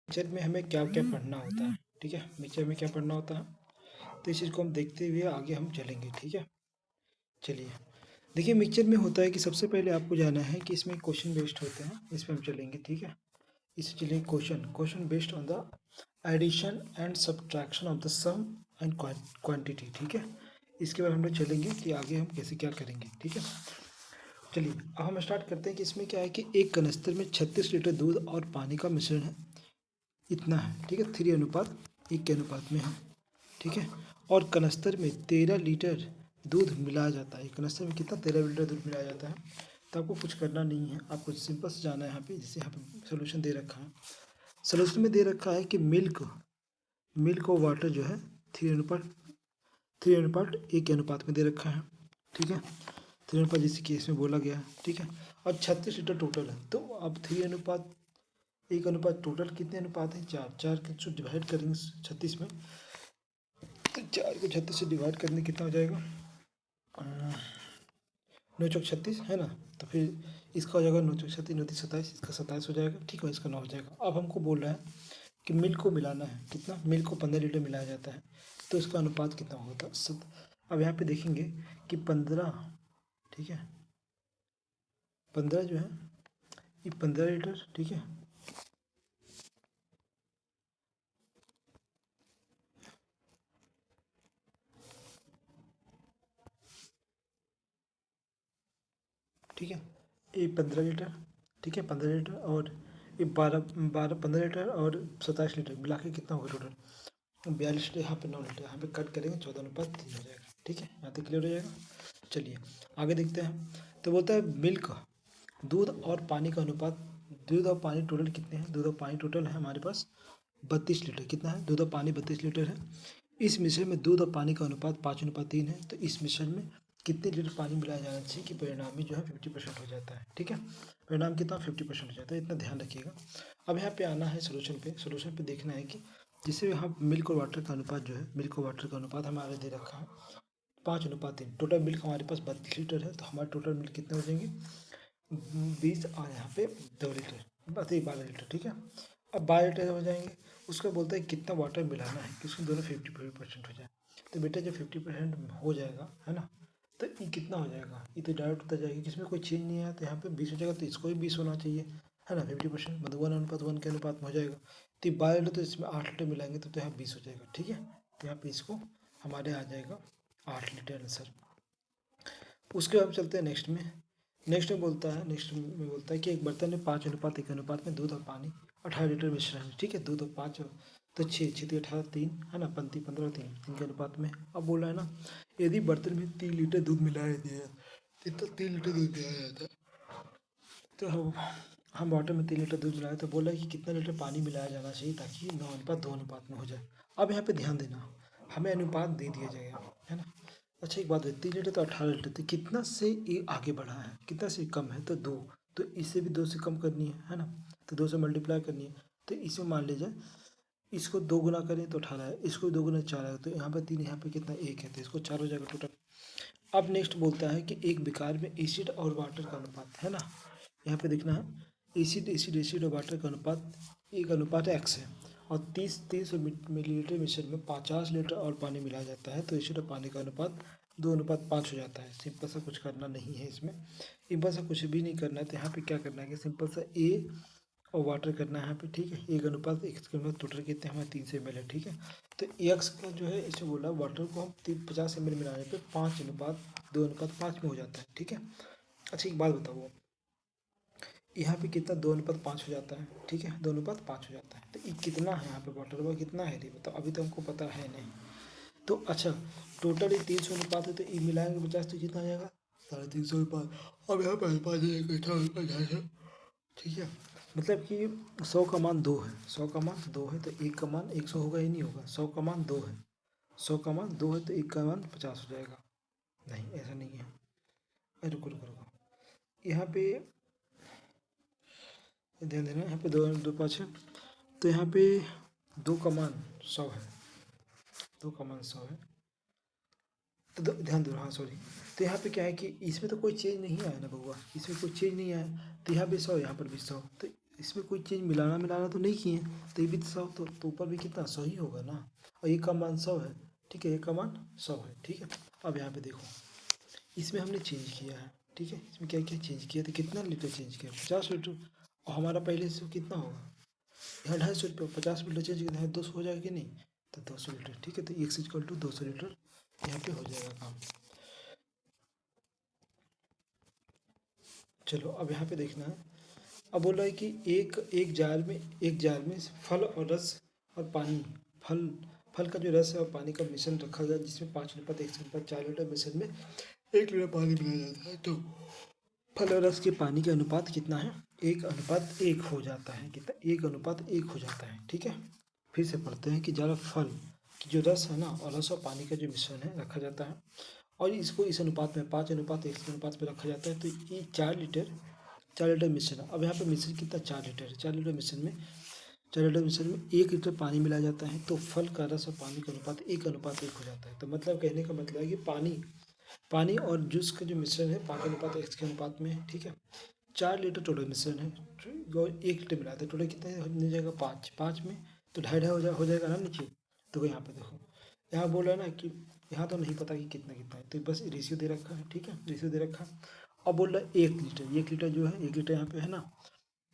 Mixture में हमें क्या क्या पढ़ना होता है, ठीक है। मिक्सचर में क्या पढ़ना होता है, तो इस चीज़ को हम देखते हुए आगे हम चलेंगे, ठीक है। चलिए, देखिए मिक्सचर में होता है कि सबसे पहले आपको जानना है कि इसमें क्वेश्चन बेस्ड होते हैं, इस पर हम चलेंगे, ठीक है। इससे चलिए question based on the addition and subtraction of the sum and quantity, ठीक है। इसके बाद हम लोग चलेंगे कि आगे हम कैसे क्या करेंगे, ठीक है। चलिए, अब हम स्टार्ट करते हैं कि इसमें क्या है कि एक कनस्तर में 36 लीटर दूध और पानी का मिश्रण है, इतना है, ठीक है। 3:1 के अनुपात में है, ठीक है। और कनस्तर में 13 लीटर दूध मिलाया जाता है। कनस्तर में कितना, 13 लीटर दूध मिलाया जाता है। तो आपको कुछ करना नहीं है, आपको सिंपल से जाना है यहाँ पे, जैसे यहाँ पे सोल्यूशन दे रखा है। सोल्यूशन में दे रखा है कि मिल्क और वाटर जो है 3:1 के अनुपात में दे रखा है, ठीक है। 3 अनुपात जैसे कि इसमें बोला गया है, ठीक है। और 36 लीटर टोटल है, तो अब 3:1 अनुपात टोटल कितने अनुपात है, 4 के जो डिवाइड करेंगे 36 में, तो 4 को 36 से डिवाइड करने कितना हो जाएगा, 9×4 = 36 है ना। तो फिर इसका हो जाएगा 9×4 = 27, इसका 27 हो जाएगा, ठीक है। इसका 9 हो जाएगा। अब हमको बोल रहा है कि मिल्क को मिलाना है, कितना, मिल्क को 15 लीटर मिलाया जाता है, तो इसका अनुपात कितना होगा, अब यहाँ पे देखेंगे कि 15, ठीक है, 15 जो है ये 15 लीटर, ठीक है। ठीक है, ये 15 लीटर, ठीक है, 15 लीटर, और ये 15 लीटर और 27 लीटर मिला के कितना होगा टोटल, 42 लीटर। यहाँ पे 9 लीटर, यहाँ पे कट करेंगे 14:3 हो जाएगा, ठीक है। यहाँ तक क्लियर हो जाएगा। चलिए आगे देखते हैं। तो बोलता है मिल्क, दूध और पानी का अनुपात, दूध और पानी टोटल कितने हैं, दूध और पानी टोटल है हमारे पास 32 लीटर, कितना है, दूध और पानी 32 लीटर है। इस मिश्रण में दूध और पानी का अनुपात 5:3 है, तो इस मिश्रण में कितने लीटर पानी मिलाया जाना चाहिए कि परिणामी जो है 50% हो जाता है, ठीक है। परिणाम कितना, 50% हो जाता है, इतना ध्यान रखिएगा। अब यहाँ पे आना है सोल्यूशन पे देखना है कि जिससे यहाँ मिल्क और वाटर का अनुपात जो है, मिल्क और वाटर का अनुपात हमारे दे रखा है 5:3। टोटल मिल्क हमारे पास 32 लीटर है, तो हमारे टोटल मिल्क कितने हो जाएंगे, 20, और यहाँ पे 2 लीटर, बस ये 12 लीटर, ठीक है। अब 12 लीटर हो जाएंगे। उसका बोलता है कितना वाटर मिलाना है कि उसमें दोनों 50% हो जाए। तो बेटा जब 50% हो जाएगा, है ना, तो ये कितना हो जाएगा, ये तो डायरेक्ट होता जाएगा कि इसमें कोई चेंज नहीं आया, तो यहाँ पे 20 हो जाएगा, तो इसको भी 20 होना चाहिए, है ना। 50% मतलब 1:1 के अनुपात में हो जाएगा। तो 12 लीटर, तो इसमें 8 लीटर मिलाएंगे तो यहाँ 20 हो जाएगा, ठीक है। तो यहाँ पे इसको हमारे आ जाएगा 8 लीटर आंसर। उसके बाद चलते हैं नेक्स्ट में बोलता है कि एक बर्तन में 5:1 अनुपात में दूध और पानी 18 लीटर मिश्रण है, ठीक है। दूध और 5, तो 6 6 × 18 3, है ना, 15 3 के अनुपात में। अब बोल रहा है ना, यदि बर्तन में 3 लीटर दूध मिलाया दिया, तो 3 लीटर दूध मिलाया जाता है, तो हम वाटर में 3 लीटर दूध मिलाए, तो बोला है कि कितना लीटर पानी मिलाया जाना चाहिए ताकि 9:2 अनुपात में हो जाए। अब यहाँ पे ध्यान देना, हमें अनुपात दे दिया जाएगा, है ना। अच्छा एक बात है, 3 लीटर तो 18 लीटर, तो कितना से ये आगे बढ़ा है, कितना से कम है, तो 2, तो इससे भी 2 से कम करनी है ना, तो 2 से मल्टीप्लाई करनी है। तो इसमें मान लीजिए इसको 2 गुना करें तो 18 है, इसको 2 गुना 4 है, तो यहाँ पर 3, यहाँ पे कितना 1 है, तो इसको 4 हो जाएगा टोटल। अब नेक्स्ट बोलता है कि एक बेकार में एसिड और वाटर का अनुपात, है ना, यहाँ पे देखना है, एसिड और वाटर का अनुपात, एक अनुपात एक्स है, और 300 मिलीलीटर मिश्रण में 50 लीटर और पानी मिलाया जाता है, तो एसिड और पानी का अनुपात 2:5 हो जाता है। सिंपल सा कुछ करना नहीं है इसमें, सिंपल सा कुछ भी नहीं करना है। तो यहाँ पे क्या करना है कि सिंपल सा ए और वाटर करना है यहाँ पे, ठीक है। 1:x के अनुपात टोटल कितने हमारे 300 ml है, ठीक है। तो एक्स का जो है इसे बोला वाटर को हम 50 ml मिलाने पे 5:2:5 में हो जाता है, ठीक है। अच्छा एक बात बताओ, यहाँ पे कितना 2:5 हो जाता है, ठीक है, 2:5 हो जाता है, तो ये कितना है यहाँ पे वाटर का कितना है, ये बताओ, अभी तो हमको पता है नहीं। तो अच्छा, टोटल ये 300 अनुपात है, तो ये मिलाएंगे 50, तो कितना आ जाएगा 350 अनुपात। अब यहाँ पे 5 ठीक है। मतलब कि 100 का मान 2 है, 100 का मान 2 है, तो 1 का मान 100 होगा ही नहीं होगा, 100 का मान 2 है, 100 का मान 2 है, तो 1 का मान 50 हो जाएगा। नहीं ऐसा नहीं है, रुको रुको रुको, यहाँ पे ध्यान देना, यहाँ पे 2 2 5 है, तो यहाँ पे 2 का मान 100 है, 2 का मान 100 है, तो ध्यान दो, हाँ सॉरी। तो यहाँ पे क्या है कि इसमें तो कोई चेंज नहीं आया ना बउआ, इसमें कोई चेंज नहीं आया, तो यहाँ भी 100, यहाँ पर भी 100, तो इसमें कोई चीज़ मिलाना मिलाना तो नहीं किए, तो ये भी तो 100, तो ऊपर भी कितना 100 ही होगा ना। और ये का मान 100 है, ठीक है, ये का मान 100 है, ठीक है। अब यहाँ पे देखो, इसमें हमने चेंज किया है, ठीक है, इसमें क्या क्या चेंज किया, तो कितना लीटर चेंज किया, 50 लीटर। और हमारा पहले से कितना होगा, यहाँ 250 रुपये, 50 लीटर चेंज किया है, 200 हो जाएगा कि नहीं, तो 200 लीटर, ठीक है। तो x इक्वल टू 200 लीटर यहाँ पे हो जाएगा काम। चलो अब यहाँ पे देखना है। अब बोल रहा है कि एक जार में फल और रस और पानी, फल फल का जो रस है और पानी का मिश्रण रखा गया, जिसमें 5:1:4 लीटर मिश्रण में 1 लीटर पानी मिलाया जाता है। तो फल और रस के पानी के अनुपात कितना है, 1:1 हो जाता है। कितना, 1:1 हो जाता है, ठीक है। फिर से पढ़ते हैं कि ज़्यादा फल की जो रस है ना, और रस और पानी का जो मिश्रण है रखा जाता है, और इसको इस अनुपात में 5:1 के अनुपात में रखा जाता है। तो ये 4 लीटर मिश्रण। अब यहाँ पे मिश्रण कितना, 4 लीटर है। 4 लीटर मिश्रण में 1 लीटर पानी मिलाया जाता है। तो फल का रस और पानी का अनुपात 1:1 हो जाता है। तो मतलब कहने का मतलब है कि पानी और जूस का जो मिश्रण है 5:1 के अनुपात में है, ठीक है। 4 लीटर टोटल मिश्रण है, जो 1 लीटर मिलाते हैं, टोटल कितना हो जाएगा, 5 में तो ढाई ढाई हो जाएगा ना नीचे। तो यहाँ पे देखो, यहाँ बोल रहा है ना कि यहाँ तो नहीं पता कि कितना कितना है, तो बस रेशियो दे रखा है, ठीक है, रेशियो दे रखा है। अब बोल रहा है 1 लीटर जो है, 1 लीटर यहाँ पे है ना,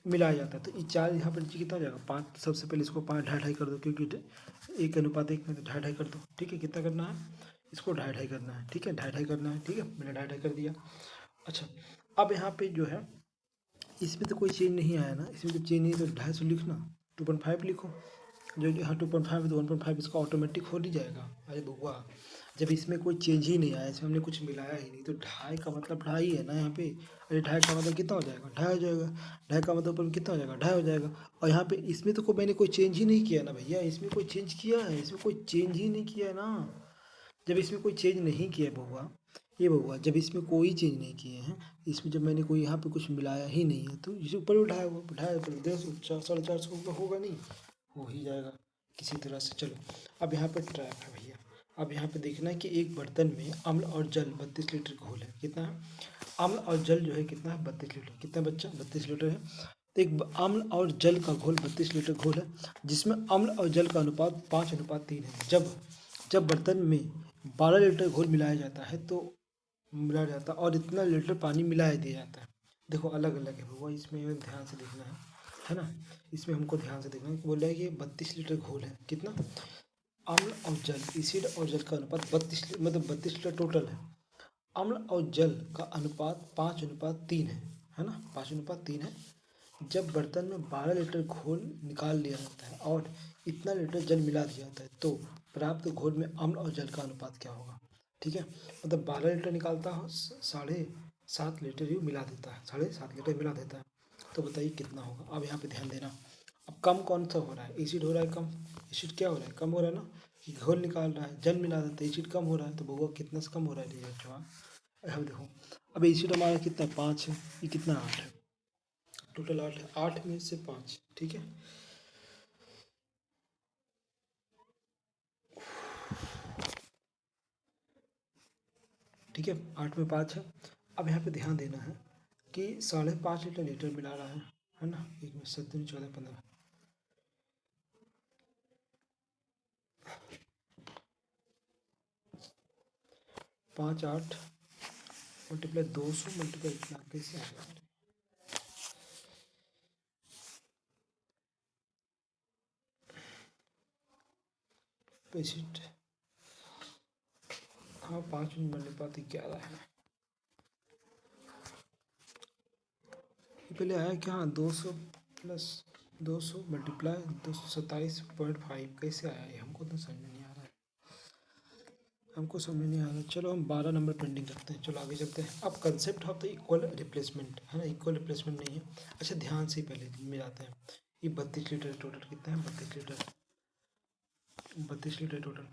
मिलाया जाता है। तो ये 4 यहाँ पर नीचे कितना हो जाएगा, 5। सबसे पहले इसको 5 ढाई ढाई कर दो, क्योंकि 1:1 में, तो ढाई ढाई कर दो, ठीक है। कितना करना है, इसको ढाई ढाई करना है, ठीक है, ढाई ढाई करना है, ठीक है, मैंने ढाई ढाई कर दिया। अच्छा, अब यहाँ पे जो है, इसमें तो कोई चेंज नहीं आया ना, इसमें तो चेंज नहीं, तो 250 लिखना, 2.5 लिखो। जो यहाँ 2.5 तो 1.5 इसका ऑटोमेटिक हो नहीं जाएगा। अरे बुआ, जब इसमें कोई चेंज ही नहीं आया, इसमें हमने कुछ मिलाया ही नहीं, तो ढाई का मतलब ढाई है ना यहाँ पे। अरे ढाई का मतलब कितना हो जाएगा, ढाई हो जाएगा। ढाई का मतलब ऊपर में कितना हो जाएगा, ढाई हो जाएगा। और यहाँ पे इसमें तो मैंने कोई चेंज ही नहीं किया ना भैया, इसमें कोई चेंज किया है, इसमें कोई चेंज ही नहीं किया है ना। जब इसमें कोई चेंज नहीं किया बउआ, ये बउआ, जब इसमें कोई चेंज नहीं किए हैं, इसमें जब मैंने कोई यहाँ पे कुछ मिलाया ही नहीं है, तो इसे ऊपर उठाया हुआ, उठाया तो 150, 450 होगा नहीं, हो ही जाएगा किसी तरह से। चलो, अब यहाँ पे ट्रैप है भैया। अब यहाँ पे देखना है कि एक बर्तन में अम्ल और जल 32 लीटर घोल है। कितना है, अम्ल और जल जो है कितना है, 32 लीटर। कितना बच्चा, 32 लीटर है। तो एक अम्ल और जल का घोल 32 लीटर घोल है, जिसमें अम्ल और जल का अनुपात 5:3 है। जब बर्तन में 12 लीटर घोल मिलाया जाता है, तो मिलाया जाता है, और इतना लीटर पानी मिलाया दिया जाता है। देखो अलग अलग है वो, इसमें ध्यान से देखना है ना। इसमें हमको ध्यान से देखना है कि बोल रहा है कि 32 लीटर घोल है। कितना, अम्ल और जल, एसिड और जल का अनुपात 32, मतलब 32 लीटर टोटल है। अम्ल और जल का अनुपात 5:3 है ना, 5:3 है। जब बर्तन में 12 लीटर घोल निकाल लिया जाता है और इतना लीटर जल मिला दिया जाता है, तो प्राप्त घोल में अम्ल और जल का अनुपात क्या होगा, ठीक है। मतलब 12 लीटर निकालता हो, 7.5 लीटर ही मिला देता है, 7.5 लीटर मिला देता है। तो बताइए कितना होगा। अब यहाँ पे ध्यान देना, अब कम कौन सा हो रहा है, एसिड हो रहा है कम। एसिड क्या हो रहा है, कम हो रहा है ना, कि घोल निकाल रहा है, जल मिला देता है, एसिड कम हो रहा है। तो बउआ कितना से कम हो रहा है, रिएक्ट जवाब। अब देखो, अब एसिड हमारा कितना, 5 है, ये कितना, 8 है, टोटल 8 है, 8 में से 5, ठीक है। ठीक है, 8 में 5 है। अब यहाँ पे ध्यान देना है कि 5.5 लीटर लीटर मिला रहा है ना। एक में 7 दूनी 14 15, 5 8 मल्टीप्लाई 200 मल्टीप्लाई इतना, कैसे आएगा पेशिट। हाँ, 5 में मल्टीप्लाई 11 है। ये पहले आया क्या, 200 प्लस 200 मल्टीप्लाई 227.5, कैसे आया ये, हमको तो समझ में नहीं आ रहा है, हमको समझ नहीं आ रहा। चलो हम 12 नंबर पेंडिंग रखते हैं, चलो आगे चलते हैं। अब concept of the equal replacement है ना, इक्वल रिप्लेसमेंट नहीं है। अच्छा, ध्यान से पहले मिलाते हैं। ये 32 लीटर टोटल कितना है, 32 लीटर, 32 लीटर टोटल,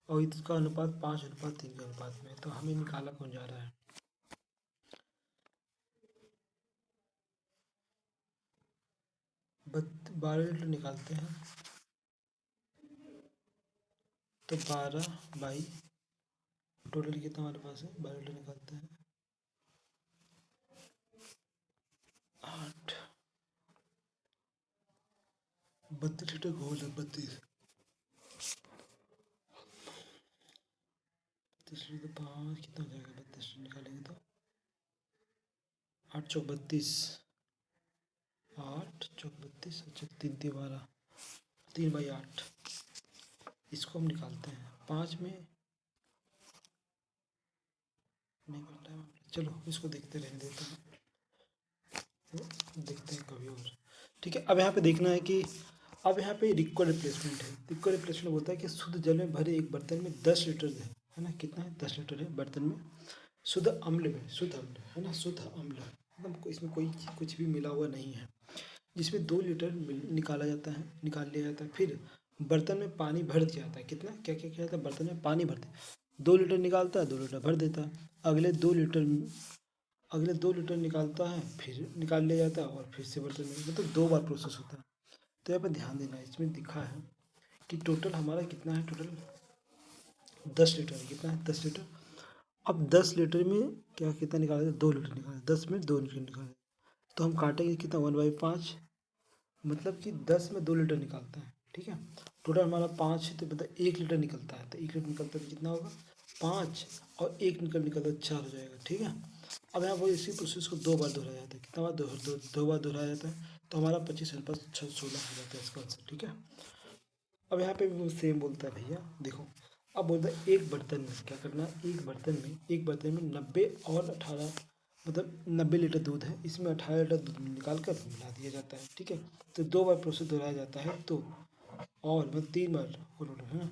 और इसका अनुपात 5:3 के अनुपात में। तो हमें निकाला कौन जा रहा है, 12 लीटर निकालते हैं, तो 12 बाई, टोटल कितना हमारे पास है, 12 लीटर निकालते हैं, 8, 32 लीटर घोल है, 32 लीटर तो 5 कितना हो जाएगा, 32 निकालेंगे तो 8 चौक 32, 8 चौक 32, अच्छा 3 3 12, 3/8। इसको हम निकालते हैं 5 में, नहीं बन रहा है, चलो इसको देखते रहने देते हैं, देखते हैं कभी और। ठीक है, अब यहाँ पे देखना है कि अब यहाँ पे रिक्वायर्ड रिप्लेसमेंट है। रिक्वायर्ड रिप्लेसमेंट बोलता है कि शुद्ध जल में भरे एक बर्तन में 10 लीटर है ना, कितना है 10 लीटर है बर्तन में, शुद्ध अम्ल में, शुद्ध अम्ल है ना, शुद्ध अम्ल मतलब इसमें कोई कुछ भी मिला हुआ नहीं है, जिसमें 2 लीटर निकाला जाता है, निकाल लिया जाता है। फिर बर्तन में पानी भर दिया जाता है, कितना क्या क्या किया जाता है, बर्तन में पानी भरते 2 लीटर निकालता है, 2 लीटर भर देता है, अगले 2 लीटर निकालता है, फिर निकाल लिया जाता है और फिर से बर्तन में, मतलब 2 बार प्रोसेस होता है। तो यहाँ पर ध्यान देना है, इसमें दिखा है कि टोटल हमारा कितना है, टोटल 10 लीटर है, कितना है 10 लीटर। अब 10 लीटर में क्या कितना निकाला, 2 लीटर निकाला, 10 में 2 लीटर निकाला, तो हम काटेंगे कितना 1/5, मतलब कि 10 में 2 लीटर निकालता है। ठीक है, टोटल हमारा 5 है तो मतलब 1 लीटर निकलता है, तो 1 लीटर निकलता है तो कितना होगा 5, और 1 निकलता है 4 हो जाएगा। ठीक है, अब यहाँ वो इसी प्रोसेस को 2 बार दोहराया जाता है, कितना बार 2 बार दोहराया जाता है, तो हमारा 25 16 हो जाता है इसका आंसर। ठीक है, अब यहाँ पे भी वो सेम बोलता है भैया देखो, अब बोलता है एक बर्तन में क्या करना है, एक बर्तन में 90 और 18, मतलब 90 लीटर दूध है, इसमें 18 लीटर दूध निकाल कर मिला दिया जाता है। ठीक है, तो 2 बार प्रोसेस दोहराया जाता है, तो और मतलब 3 बार है ना,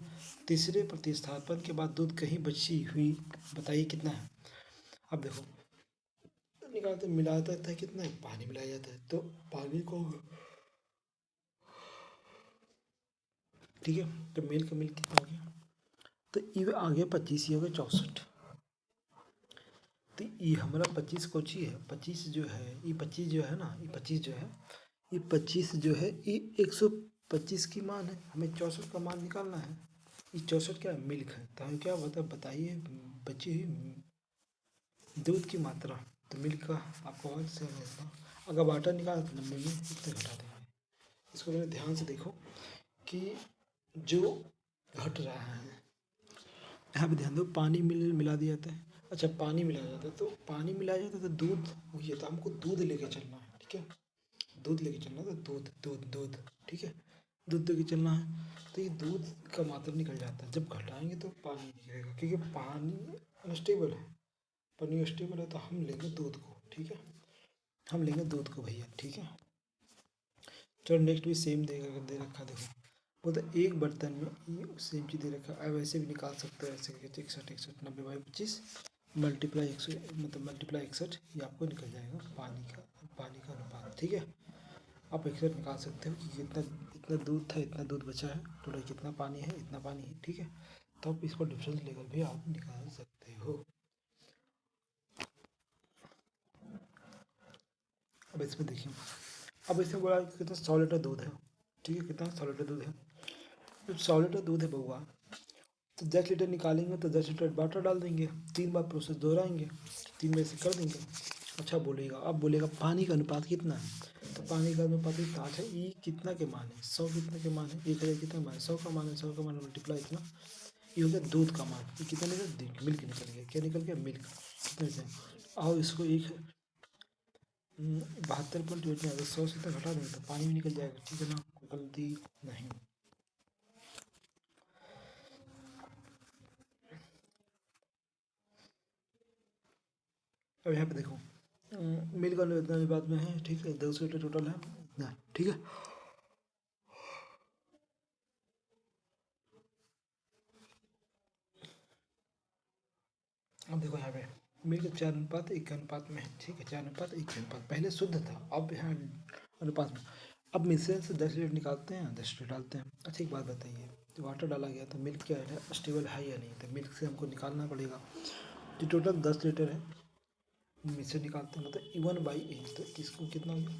तीसरे प्रतिस्थापन के बाद दूध कहीं बची हुई बताइए कितना है। अब देखो निकालते मिलाया जाता है, कितना है पानी मिलाया जाता है, तो पानी को, ठीक है, तो मिल्क कितना हो गया, तो ये आ गया 25, ये हो गया 64। तो ये हमारा 25 कोची है, 25 जो है, ये 25 जो है ना, ये 25 जो है, ये 25 जो है ये 125 की मान है, हमें 64 का मान निकालना है। ये 64 क्या है, मिल्क है, तो हमें क्या बताइए बची हुई दूध की मात्रा, तो मिल्क का आपको और से अगर वाटर निकाल तो 90 में इतने घटा देंगे। इसको मैंने ध्यान से देखो कि जो घट रहा है, यहाँ पे ध्यान दो, पानी मिला दिया जाता है, अच्छा पानी मिलाया जाता है, तो पानी मिलाया जाता है तो दूध वही है, तो हमको दूध लेके चलना है। ठीक है, दूध लेके चलना है, तो दूध दूध दूध, ठीक है, दूध लेके चलना है, तो ये दूध का मात्रा निकल जाता है, जब घटाएंगे तो पानी निकलेगा, क्योंकि पानी अनस्टेबल है, पानी स्टेबल है, तो हम लेंगे दूध को। ठीक है, हम लेंगे दूध को भैया। ठीक है, चलो नेक्स्ट भी सेम देगा, दे रखा देखो, बोलते एक बर्तन में ये सेम चीज़ दे रखा है, वैसे भी निकाल सकते हो, ऐसे करके 61 90/25 मल्टीप्लाई 100, मतलब मल्टीप्लाई 61, ये आपको निकल जाएगा पानी का अनुपात। ठीक है, आप 61 निकाल सकते हो कि कितना, इतना दूध था, इतना दूध बचा है, टोटल कितना पानी है, इतना पानी है। ठीक है, तो आप इसको डिफरेंस लेकर भी आप निकाल सकते हो। अब इसमें देखिए, अब इसमें बोला कि कितना 100 लीटर दूध है। ठीक है, कितना 100 लीटर दूध है, जब 100 लीटर दूध है बउआ, तो 10 लीटर निकालेंगे तो 10 लीटर वाटर डाल देंगे, 3 बार प्रोसेस दोहराएंगे, 3 बार से कर देंगे। अच्छा बोलेगा, अब बोलेगा पानी का अनुपात कितना है, तो पानी का अनुपात इतना है, ई कितना के मान है, 100 कितना के मान है, 1000 कितना मान है, 100 का मान है, 100 का मान मल्टीप्लाई इतना, ये हो गया दूध का मान, ये कितना निकल, मिल्क निकल गया, क्या निकल गया, मिल्क कितने से। और इसको एक 72.8 में अगर 100 से तक घटा दें तो पानी भी निकल जाएगा। ठीक है ना, कोई गलती नहीं। अब यहाँ पे देखो मिल्क वाले इतना अनुपात में है। ठीक है, 200 लीटर टोटल है ना। ठीक है, अब देखो यहाँ पे मिल्क 4:1 के अनुपात में है। ठीक है, 4:1 के अनुपात, पहले शुद्ध था, अब यहाँ अनुपात में। अब मिश्रण से 10 लीटर निकालते हैं, 10 लीटर डालते हैं। अच्छा एक बात बताइए, तो वाटर डाला गया तो मिल्क क्या है, स्टेबल है या नहीं, तो मिल्क से हमको निकालना पड़ेगा। जो टोटल 10 लीटर है, मिश्रण निकालते हैं, मतलब E1/8, तो इसको कितना हो गया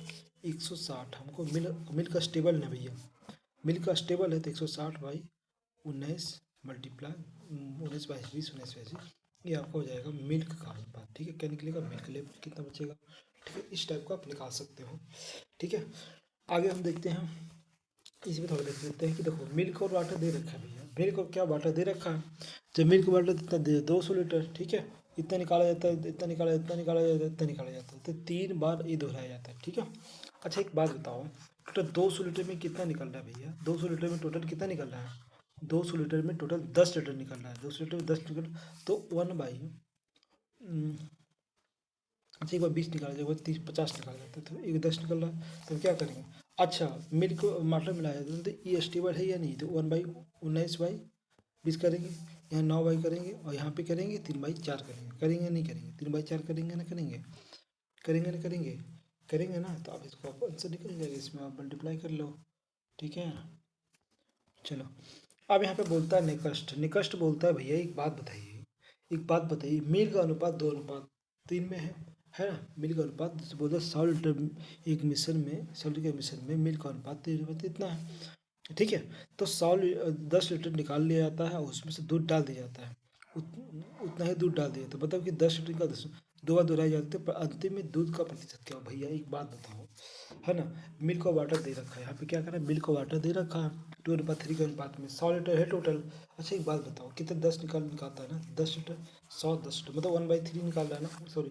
160। हमको मिल्क का स्टेबल है भैया, मिल्क का स्टेबल है तो 160/19 मल्टीप्लाई 19/20 19/20, ये आपका हो जाएगा मिल्क का अनुपात। ठीक है, क्या निकलेगा, मिल्क लेवल कितना बचेगा। ठीक है, इस टाइप का आप निकाल सकते हो। ठीक है, आगे हम देखते हैं इसमें थोड़ा देख लेते हैं कि देखो मिल्क और वाटर दे रखा है भैया, मिल्क और क्या वाटर दे रखा है। जब मिल्क वाटर इतना दे 200 लीटर, ठीक है, इतना निकाला जाता है, इतना निकाला, इतना निकाला जाता है, इतना निकाला जाता है, तो 3 बार ये दोहराया जाता है, ठीक है। अच्छा एक बात बताओ, टोटल 200 लीटर में कितना निकल रहा है भैया, 200 लीटर में टोटल कितना निकल रहा है, 200 लीटर में टोटल 10 लीटर निकल रहा है, 200 लीटर में 10 निकल, तो 1/, अच्छा एक बार 20 निकाला जाएगा, 30 50 निकाला जाता है, तो एक 10 निकल रहा है, तो क्या करेंगे। अच्छा मिल्क मटर मिलाया जाता है, तो ये एस्टिमेट है या नहीं, तो 1/19/20 करेंगे, यहाँ 9 करेंगे, और यहाँ पे करेंगे 3/4 करेंगे, करेंगे नहीं करेंगे, 3/4 करेंगे ना करेंगे, करेंगे ना करेंगे, करेंगे ना, तो अब इसको आप आंसर निकल जाएगा, इसमें आप मल्टीप्लाई कर लो, ठीक है। चलो अब यहाँ पे बोलता है निकष्ट, निकष्ट बोलता है भैया एक बात बताइए, एक बात बताइए, मील का अनुपात 2:3 में है ना, मील का अनुपात जैसे बोलते हैं 100 लीटर एक मिश्रण में, 100 लीटर के मिश्रण में मील का अनुपात 3:3 इतना है, ठीक है। तो 10 लीटर निकाल लिया जाता है, उसमें से दूध डाल दिया जाता है, उतना ही दूध डाल दिया जाता है, मतलब कि 10 लीटर का 2 बार दोहराए जाते हैं, पर अंतिम में दूध का प्रतिशत क्या हो भैया, एक बात बताओ, है ना। मिल्क और वाटर दे रखा है, यहाँ पे क्या करें, मिल्क और वाटर दे रखा है 2:3 के अनुपात में, 100 लीटर है टोटल। अच्छा एक बात बताओ कितने 10 निकालता है ना, 10 लीटर, 100 10 लीटर मतलब 1/3 निकाल रहा है ना, सॉरी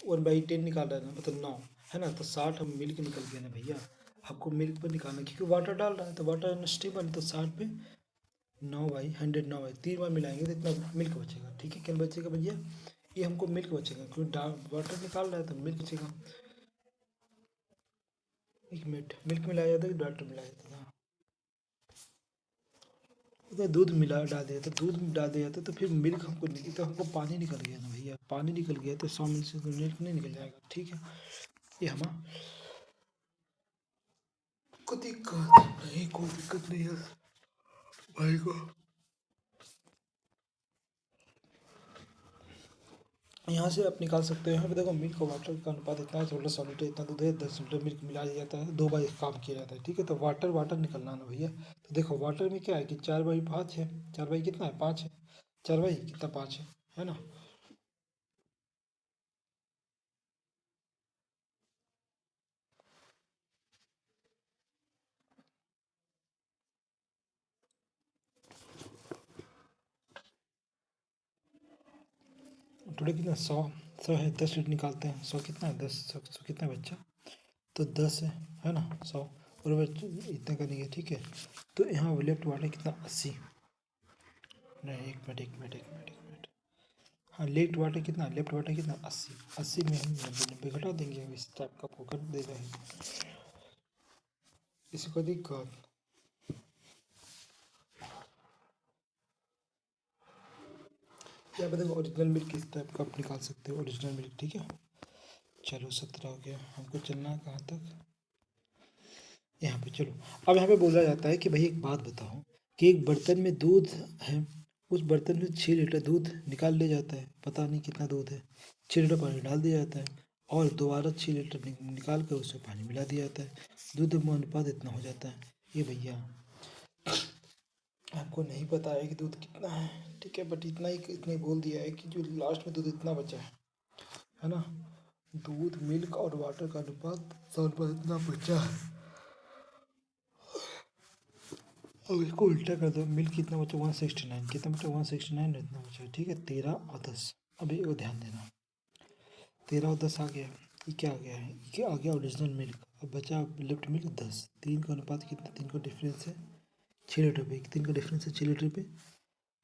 1/10 निकाल रहा है ना, मतलब 9, है ना, तो 60 हम मिल्क निकल गया ना भैया, आपको मिल्क पर निकालना है, क्योंकि वाटर डाल रहा है तो वाटर अनस्टेबल, तो 60 पे 9/100 9/, 3 बार मिलाएंगे तो इतना मिल्क बचेगा, ठीक है। क्या बचेगा भैया, ये हमको मिल्क बचेगा, क्योंकि वाटर निकाल रहा है तो मिल्क बचेगा। एक मिनट, मिल्क मिलाया जाता है कि वाटर मिलाया जाता था, अगर दूध मिला डाल दिया तो दूध डाल दिया जाता तो फिर मिल्क हमको नहीं, तो हमको पानी निकल गया ना भैया, पानी निकल गया तो 100 मिनट से तो मिल्क नहीं निकल जाएगा, ठीक है। ये हमारा कोई दिक्कत नहीं, कोई दिक्कत नहीं है भाई को, यहाँ से आप निकाल सकते हो। यहाँ पे देखो मिल्क और वाटर का अनुपात इतना है, 16 लीटर इतना दूध है, 10 लीटर मिल्क मिला दिया जाता है, 2 बार काम किया जाता है, ठीक है। तो वाटर वाटर निकलना ना भैया, तो देखो वाटर में क्या है कि 4/5 है, 4 कितना है 5 है, 4 कितना 5 है ना। टोटल कितना 100 है, 10 लीटर निकालते हैं, 100 कितना है 10, 100 कितना है बच्चा, तो 10 है ना, 100 और इतना करेंगे, ठीक है। तो यहाँ लेफ्ट वाटर कितना 80, नहीं एक मिनट एक मिनट एक मिनट एक मिनट, हाँ लेफ्ट वाटर कितना, लेफ्ट वाटर कितना 80, 80 में हम 90 घटा देंगे, हम इस टाइप का फोकट दे रहे हैं, इसी को दिक्कत। यहाँ पे देखो ओरिजिनल मिल्क किस टाइप का आप निकाल सकते हो, ओरिजिनल मिल्क, ठीक है। चलो 17 हो गया, हमको चलना है कहाँ तक, यहाँ पे चलो। अब यहाँ पे बोला जाता है कि भाई एक बात बताओ कि एक बर्तन में दूध है, उस बर्तन में 6 लीटर दूध निकाल लिया जाता है, पता नहीं कितना दूध है, 6 लीटर पानी डाल दिया जाता है, और दोबारा 6 लीटर निकाल कर उसमें पानी मिला दिया जाता है, दूध में अनुपात इतना हो जाता है। ये भैया आपको नहीं पता है कि दूध कितना है, ठीक है, बट इतना ही बोल दिया है कि जो लास्ट में दूध इतना बचा है ना, दूध मिल्क और वाटर का अनुपात 100 इतना बचा है। अब इसको उल्टा कर दो, मिल्क कितना बचा 169, कितना बचा 169 इतना बचा, ठीक है, 13 और 10। अभी वो ध्यान देना, 13 और 10 आ गया, ये क्या आ गया है, ये क्या आ गया ओरिजिनल मिल्क, अब बचा लेफ्ट मिल्क 10, 3 का अनुपात कितना, 3 का डिफरेंस है 6 लीटर पे, 3 का डिफरेंस है 6 लीटर पे,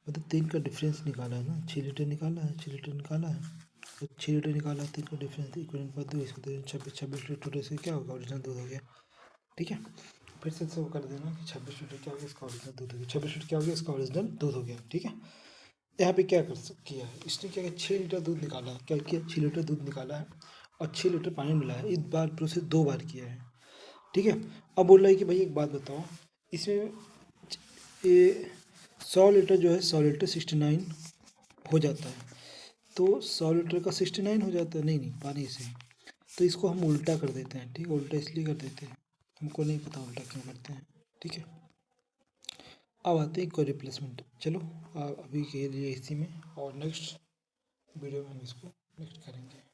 मतलब 3 का डिफरेंस निकाला है ना, 6 लीटर निकाला है, 6 लीटर निकाला है, तो 6 लीटर निकाला है, 3 का डिफरेंस इक्वल अनुपात 2, इसको 26 लीटर टोटल से क्या होगा ओरिजिनल दूध हो गया, ठीक है। फिर से वो कर देना कि 26 लीटर क्या हो गया इसका ओरिजिनल दूध हो गया, 26 लीटर क्या हो गया इसका ओरिजिनल दूध हो गया, ठीक है। यहाँ पे क्या किया है इसने, क्या किया 6 लीटर दूध निकाला है, क्या किया 6 लीटर दूध निकाला है और 6 लीटर पानी मिलाया है, इस बार प्रोसेस 2 बार किया है, ठीक है। अब बोल रहा है कि भाई एक बात बताओ, इसमें ये 100 लीटर जो है 100 लीटर 69 हो जाता है, तो 100 लीटर का 69 हो जाता है, नहीं नहीं पानी से, तो इसको हम उल्टा कर देते हैं, ठीक है, उल्टा इसलिए कर देते हैं, हमको नहीं पता उल्टा क्यों करते हैं, ठीक है। अब आते हैं कोई रिप्लेसमेंट, चलो अभी के लिए इसी में, और नेक्स्ट वीडियो में हम इसको नेक्स्ट करेंगे।